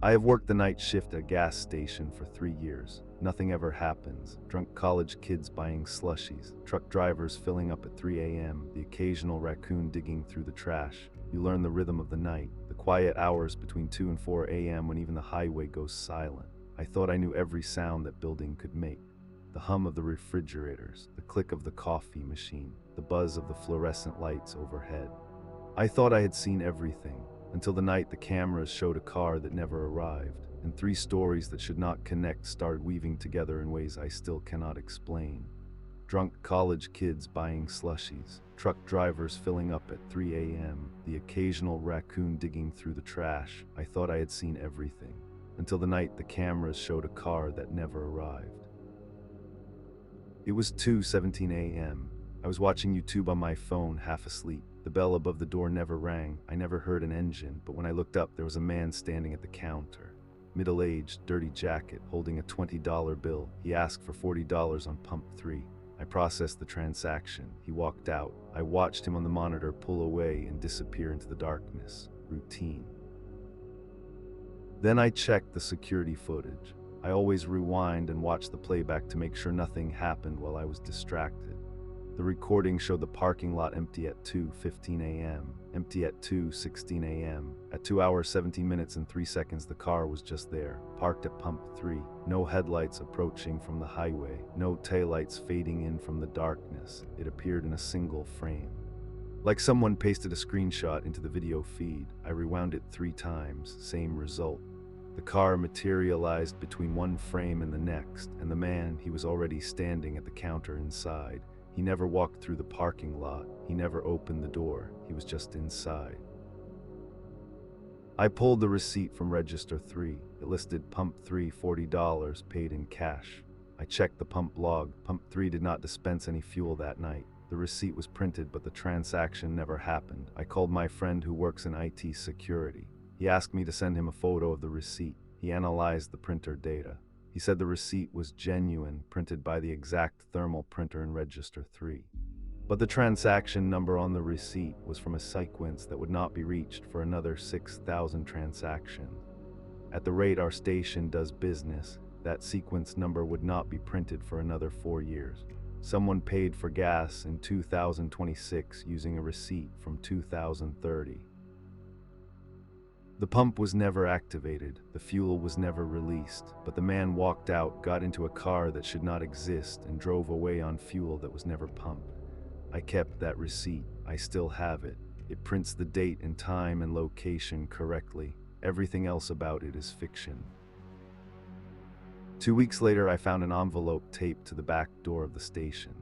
I have worked the night shift at a gas station for 3 years. Nothing ever happens. Drunk college kids buying slushies, truck drivers filling up at 3 a.m., the occasional raccoon digging through the trash. You learn the rhythm of the night, the quiet hours between 2 and 4 a.m. when even the highway goes silent. I thought I knew every sound that building could make. The hum of the refrigerators, the click of the coffee machine, the buzz of the fluorescent lights overhead. I thought I had seen everything, until the night the cameras showed a car that never arrived, and three stories that should not connect started weaving together in ways I still cannot explain. Drunk college kids buying slushies, truck drivers filling up at 3 a.m., the occasional raccoon digging through the trash. I thought I had seen everything, until the night the cameras showed a car that never arrived. It was 2:17 a.m. I was watching YouTube on my phone, half asleep. The bell above the door never rang. I never heard an engine, but when I looked up, there was a man standing at the counter. Middle-aged, dirty jacket, holding a $20 bill. He asked for $40 on pump 3. I processed the transaction. He walked out. I watched him on the monitor pull away and disappear into the darkness. Routine. Then I checked the security footage. I always rewind and watch the playback to make sure nothing happened while I was distracted. The recording showed the parking lot empty at 2:15 a.m., empty at 2:16 a.m. At 2 hours, 17 minutes and 3 seconds, the car was just there, parked at pump 3. No headlights approaching from the highway, no taillights fading in from the darkness. It appeared in a single frame. Like someone pasted a screenshot into the video feed. I rewound it 3 times, same result. The car materialized between one frame and the next, and the man, he was already standing at the counter inside. He never walked through the parking lot. He never opened the door. He was just inside. I pulled the receipt from Register 3. It listed Pump 3 $40 paid in cash. I checked the pump log. Pump 3 did not dispense any fuel that night. The receipt was printed, but the transaction never happened. I called my friend who works in IT security. He asked me to send him a photo of the receipt. He analyzed the printer data. He said the receipt was genuine, printed by the exact thermal printer in Register 3. But the transaction number on the receipt was from a sequence that would not be reached for another 6,000 transactions. At the rate our station does business, that sequence number would not be printed for another 4 years. Someone paid for gas in 2026 using a receipt from 2030. The pump was never activated, the fuel was never released, but the man walked out, got into a car that should not exist, and drove away on fuel that was never pumped. I kept that receipt. I still have it. It prints the date and time and location correctly. Everything else about it is fiction. 2 weeks later, I found an envelope taped to the back door of the station.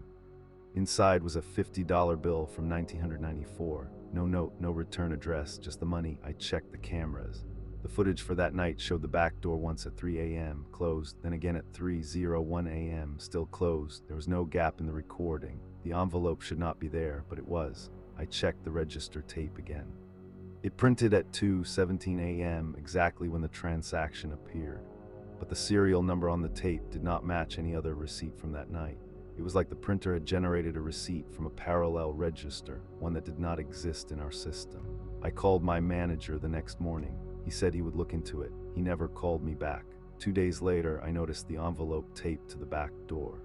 Inside was a $50 bill from 1994. No note, no return address, just the money. I checked the cameras. The footage for that night showed the back door once at 3 a.m., closed, then again at 3:01 a.m., still closed. There was no gap in the recording. The envelope should not be there, but it was. I checked the register tape again. It printed at 2:17 a.m., exactly when the transaction appeared. But the serial number on the tape did not match any other receipt from that night. It was like the printer had generated a receipt from a parallel register, one that did not exist in our system. I called my manager the next morning. He said he would look into it. He never called me back. 2 days later, I noticed the envelope taped to the back door.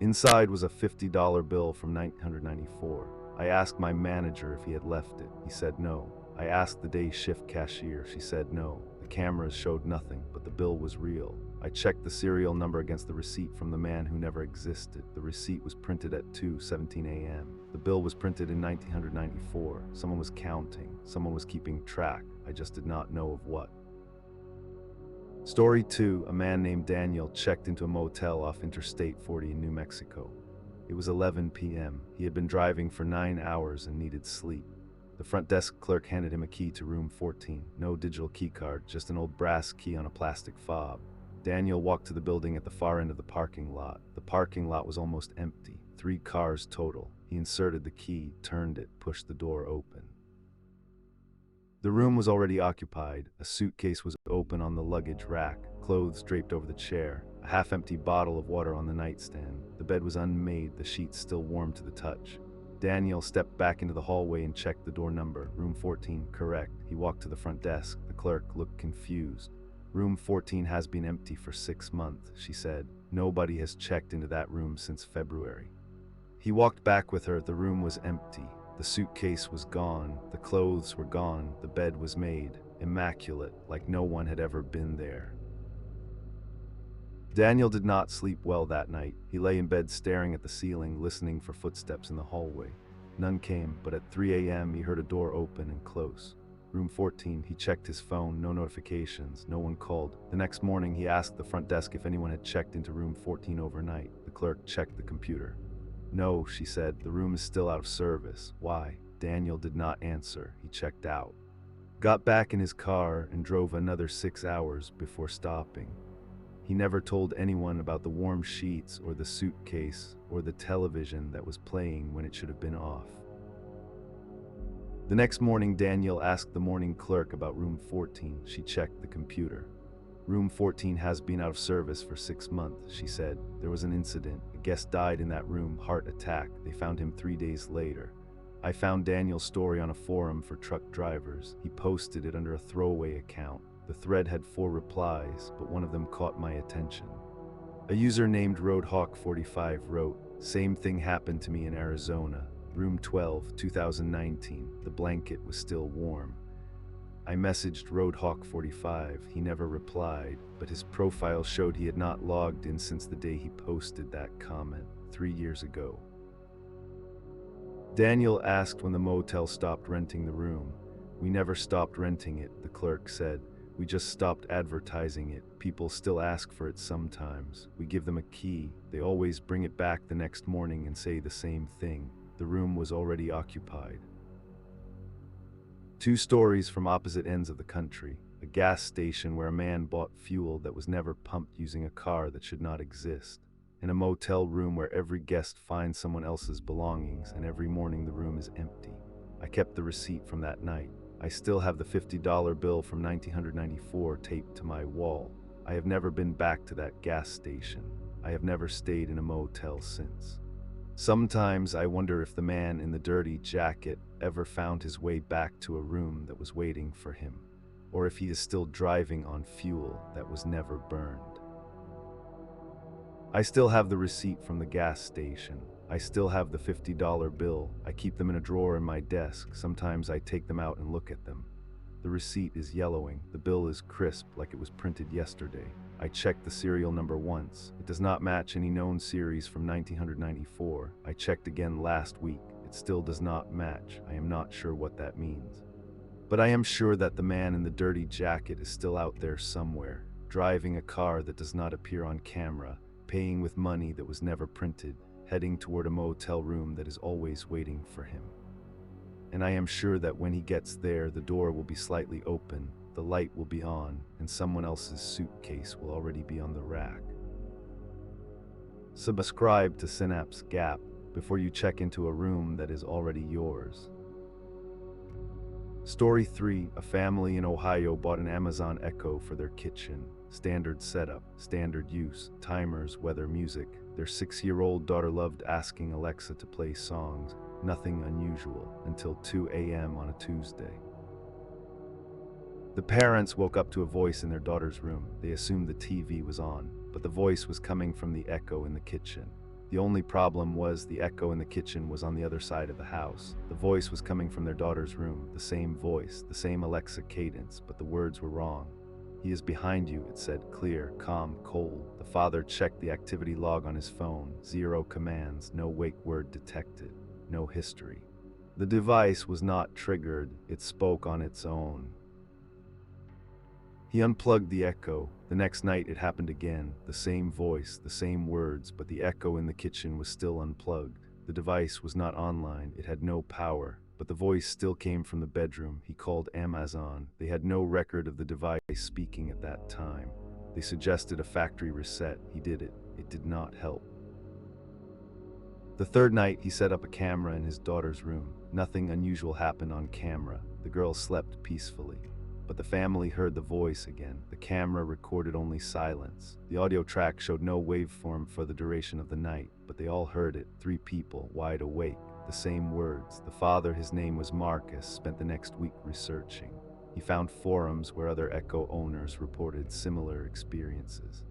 Inside was a $50 bill from 1994. I asked my manager if he had left it. He said no. I asked the day shift cashier. She said no. The cameras showed nothing, but the bill was real. I checked the serial number against the receipt from the man who never existed. The receipt was printed at 2:17 a.m. The bill was printed in 1994. Someone was counting. Someone was keeping track. I just did not know of what. Story 2. A man named Daniel checked into a motel off Interstate 40 in New Mexico. It was 11 p.m. He had been driving for 9 hours and needed sleep. The front desk clerk handed him a key to room 14. No digital key card, just an old brass key on a plastic fob. Daniel walked to the building at the far end of the parking lot. The parking lot was almost empty. 3 cars total. He inserted the key, turned it, pushed the door open. The room was already occupied. A suitcase was open on the luggage rack, clothes draped over the chair, a half-empty bottle of water on the nightstand. The bed was unmade, the sheets still warm to the touch. Daniel stepped back into the hallway and checked the door number. Room 14, correct. He walked to the front desk. The clerk looked confused. Room 14 has been empty for 6 months, she said. Nobody has checked into that room since February. He walked back with her. The room was empty. The suitcase was gone. The clothes were gone. The bed was made, immaculate, like no one had ever been there. Daniel did not sleep well that night. He lay in bed staring at the ceiling, listening for footsteps in the hallway. None came, but at 3 a.m. he heard a door open and close. Room 14, he checked his phone, no notifications, no one called. The next morning he asked the front desk if anyone had checked into room 14 overnight. The clerk checked the computer. No, she said, the room is still out of service. Why? Daniel did not answer. He checked out. Got back in his car and drove another 6 hours before stopping. He never told anyone about the warm sheets or the suitcase or the television that was playing when it should have been off. The next morning, Daniel asked the morning clerk about room 14. She checked the computer. Room 14 has been out of service for 6 months, she said. There was an incident. A guest died in that room, heart attack. They found him 3 days later. I found Daniel's story on a forum for truck drivers. He posted it under a throwaway account. The thread had 4 replies, but one of them caught my attention. A user named Roadhawk45 wrote, "Same thing happened to me in Arizona. Room 12, 2019. The blanket was still warm." I messaged Roadhawk45. He never replied, but his profile showed he had not logged in since the day he posted that comment, 3 years ago. Daniel asked when the motel stopped renting the room. "We never stopped renting it," the clerk said. "We just stopped advertising it. People still ask for it sometimes. We give them a key. They always bring it back the next morning and say the same thing. The room was already occupied." 2 stories from opposite ends of the country. A gas station where a man bought fuel that was never pumped using a car that should not exist. And a motel room where every guest finds someone else's belongings and every morning the room is empty. I kept the receipt from that night. I still have the $50 bill from 1994 taped to my wall. I have never been back to that gas station. I have never stayed in a motel since. Sometimes I wonder if the man in the dirty jacket ever found his way back to a room that was waiting for him, or if he is still driving on fuel that was never burned. I still have the receipt from the gas station. I still have the $50 bill. I keep them in a drawer in my desk. Sometimes I take them out and look at them. The receipt is yellowing. The bill is crisp, like it was printed yesterday. I checked the serial number once. It does not match any known series from 1994. I checked again last week. It still does not match. I am not sure what that means. But I am sure that the man in the dirty jacket is still out there somewhere, driving a car that does not appear on camera, paying with money that was never printed, heading toward a motel room that is always waiting for him. And I am sure that when he gets there, the door will be slightly open, the light will be on, and someone else's suitcase will already be on the rack. Subscribe to Synapse Gap before you check into a room that is already yours. Story 3. A family in Ohio bought an Amazon Echo for their kitchen. Standard setup, standard use, timers, weather, music. Their 6-year-old daughter loved asking Alexa to play songs. Nothing unusual, until 2 a.m. on a Tuesday. The parents woke up to a voice in their daughter's room. They assumed the TV was on, but the voice was coming from the Echo in the kitchen. The only problem was the Echo in the kitchen was on the other side of the house. The voice was coming from their daughter's room, the same voice, the same Alexa cadence, but the words were wrong. "He is behind you," it said, clear, calm, cold. The father checked the activity log on his phone. 0 commands, no wake word detected, no history. The device was not triggered, it spoke on its own. He unplugged the Echo. The next night it happened again, the same voice, the same words, but the Echo in the kitchen was still unplugged. The device was not online, it had no power, but the voice still came from the bedroom. He called Amazon. They had no record of the device speaking at that time. They suggested a factory reset. He did it. It did not help. The third night, he set up a camera in his daughter's room. Nothing unusual happened on camera. The girl slept peacefully. But the family heard the voice again. The camera recorded only silence. The audio track showed no waveform for the duration of the night, but they all heard it. 3 people, wide awake. The same words. The father, his name was Marcus, spent the next week researching. He found forums where other Echo owners reported similar experiences.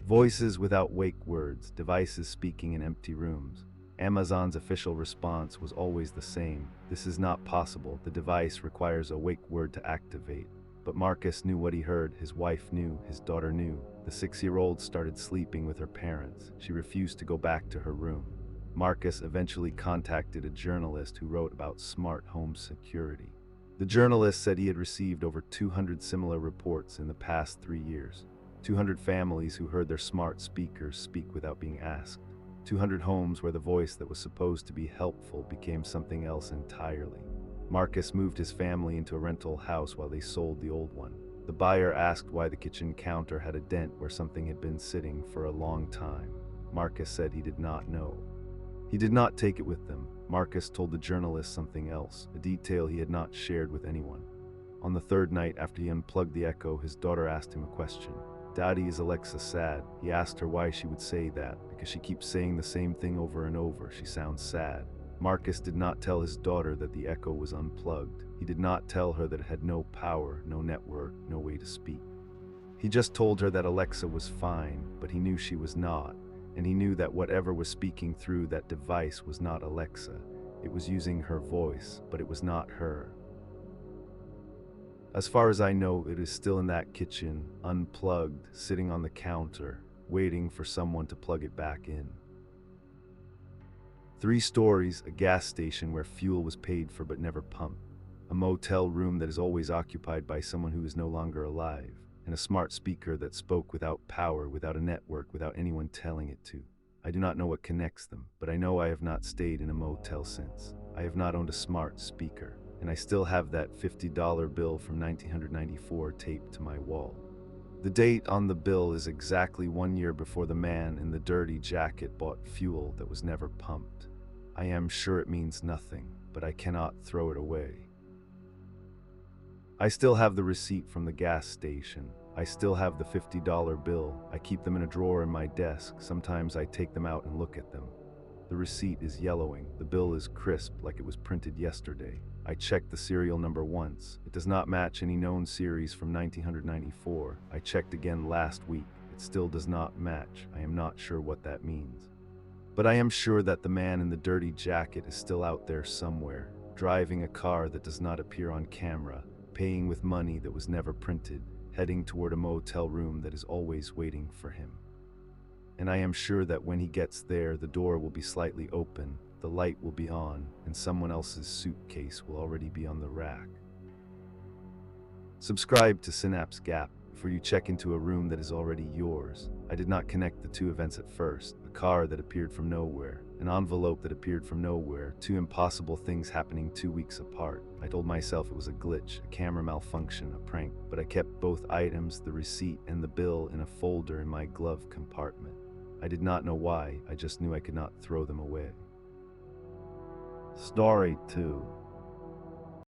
Voices without wake words, devices speaking in empty rooms. Amazon's official response was always the same: this is not possible, the device requires a wake word to activate. But Marcus knew what he heard, his wife knew, his daughter knew. The 6-year-old started sleeping with her parents. She refused to go back to her room. Marcus eventually contacted a journalist who wrote about smart home security. The journalist said he had received over 200 similar reports in the past 3 years. 200 families who heard their smart speakers speak without being asked. 200 homes where the voice that was supposed to be helpful became something else entirely. Marcus moved his family into a rental house while they sold the old one. The buyer asked why the kitchen counter had a dent where something had been sitting for a long time. Marcus said he did not know. He did not take it with them. Marcus told the journalist something else, a detail he had not shared with anyone. On the third night after he unplugged the Echo, his daughter asked him a question. "Daddy, is Alexa sad?" He asked her why she would say that, because she keeps saying the same thing over and over. She sounds sad. Marcus did not tell his daughter that the Echo was unplugged. He did not tell her that it had no power, no network, no way to speak. He just told her that Alexa was fine, but he knew she was not, and he knew that whatever was speaking through that device was not Alexa. It was using her voice, but it was not her. As far as I know, it is still in that kitchen, unplugged, sitting on the counter, waiting for someone to plug it back in. 3 stories, a gas station where fuel was paid for but never pumped, a motel room that is always occupied by someone who is no longer alive, and a smart speaker that spoke without power, without a network, without anyone telling it to. I do not know what connects them, but I know I have not stayed in a motel since. I have not owned a smart speaker, and I still have that $50 bill from 1994 taped to my wall. The date on the bill is exactly 1 year before the man in the dirty jacket bought fuel that was never pumped. I am sure it means nothing, but I cannot throw it away. I still have the receipt from the gas station. I still have the $50 bill. I keep them in a drawer in my desk. Sometimes I take them out and look at them. The receipt is yellowing. The bill is crisp, like it was printed yesterday. I checked the serial number once. It does not match any known series from 1994. I checked again last week. It still does not match. I am not sure what that means. But I am sure that the man in the dirty jacket is still out there somewhere, driving a car that does not appear on camera, paying with money that was never printed, heading toward a motel room that is always waiting for him. And I am sure that when he gets there, the door will be slightly open, the light will be on, and someone else's suitcase will already be on the rack. Subscribe to Synapse Gap before you check into a room that is already yours. I did not connect the 2 events at first: a car that appeared from nowhere, an envelope that appeared from nowhere, 2 impossible things happening 2 weeks apart. I told myself it was a glitch, a camera malfunction, a prank, but I kept both items, the receipt and the bill, in a folder in my glove compartment. I did not know why, I just knew I could not throw them away. Story 2.